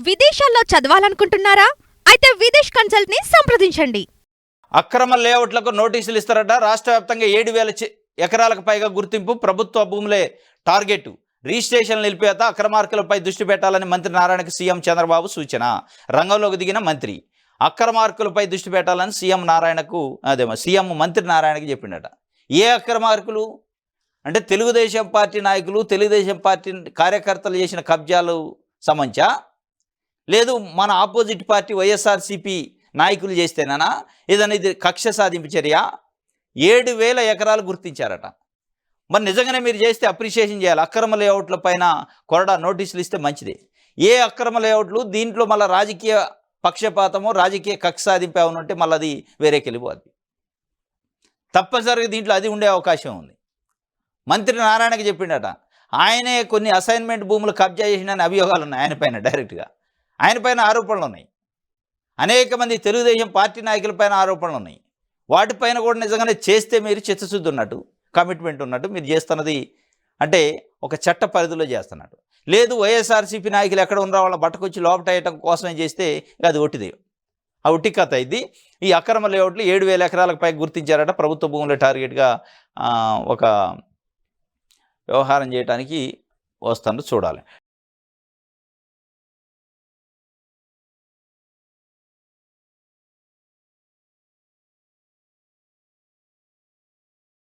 విదేశాల్లో చదవాలనుకుంటున్నారా? అయితే విదేశ్ కన్సల్ట్ ని సంప్రదించండి. అక్రమ లేఅవుట్లకు నోటీసులు ఇస్తారట. రాష్ట్ర వ్యాప్తంగా 7,000 ఎకరాలకు పైగా గుర్తింపు, ప్రభుత్వ భూములే టార్గెట్. రిజిస్ట్రేషన్ నిలిపేత, అక్రమార్కులపై దృష్టి పెట్టాలని మంత్రి నారాయణకు సీఎం చంద్రబాబు సూచన. రంగంలోకి దిగిన మంత్రి అక్రమార్కులపై దృష్టి పెట్టాలని సీఎం మంత్రి నారాయణకి చెప్పిండట. ఏ అక్రమార్కులు అంటే తెలుగుదేశం పార్టీ నాయకులు, తెలుగుదేశం పార్టీ కార్యకర్తలు చేసిన కబ్జాలు సంబంధించా, లేదు మన ఆపోజిట్ పార్టీ వైఎస్ఆర్సీపీ నాయకులు చేస్తేనా ఏదైనా ఇది కక్ష సాధింపు చర్య? 7,000 ఎకరాలు గుర్తించారట. మరి నిజంగానే మీరు చేస్తే అప్రిషియేషన్ చేయాలి. అక్రమ లేఅవుట్ల పైన కొరడా నోటీసులు ఇస్తే మంచిది. ఏ అక్రమ లేఅవుట్లు దీంట్లో మళ్ళీ రాజకీయ పక్షపాతమో రాజకీయ కక్ష సాధింపు ఏమైనా ఉంటే మళ్ళీ అది వేరేకి వెళ్ళిపోద్ది. తప్పనిసరిగా దీంట్లో అది ఉండే అవకాశం ఉంది. మంత్రి నారాయణకి చెప్పిండట. ఆయనే కొన్ని అసైన్మెంట్ భూములు కబ్జా చేసిన అభియోగాలు ఉన్నాయి ఆయన పైన. డైరెక్ట్గా ఆయన పైన ఆరోపణలు ఉన్నాయి. అనేక మంది తెలుగుదేశం పార్టీ నాయకులపైన ఆరోపణలు ఉన్నాయి. వాటిపైన కూడా నిజంగానే చేస్తే మీరు చిత్తశుద్ధి ఉన్నట్టు, కమిట్మెంట్ ఉన్నట్టు మీరు చేస్తున్నది అంటే ఒక చట్ట పరిధిలో చేస్తున్నట్టు. లేదు వైఎస్ఆర్సీపీ నాయకులు ఎక్కడ ఉన్న వాళ్ళ బట్టకొచ్చి లోపటేయటం కోసమే చేస్తే అది ఒట్టిదే, ఆ ఒట్టి కథ ఇది. ఈ అక్రమ లేఅవుట్లు 7,000 ఎకరాలకు పైగా గుర్తించారట. ప్రభుత్వ భూముల టార్గెట్గా ఒక వ్యవహారం చేయడానికి వస్తాను, చూడాలి.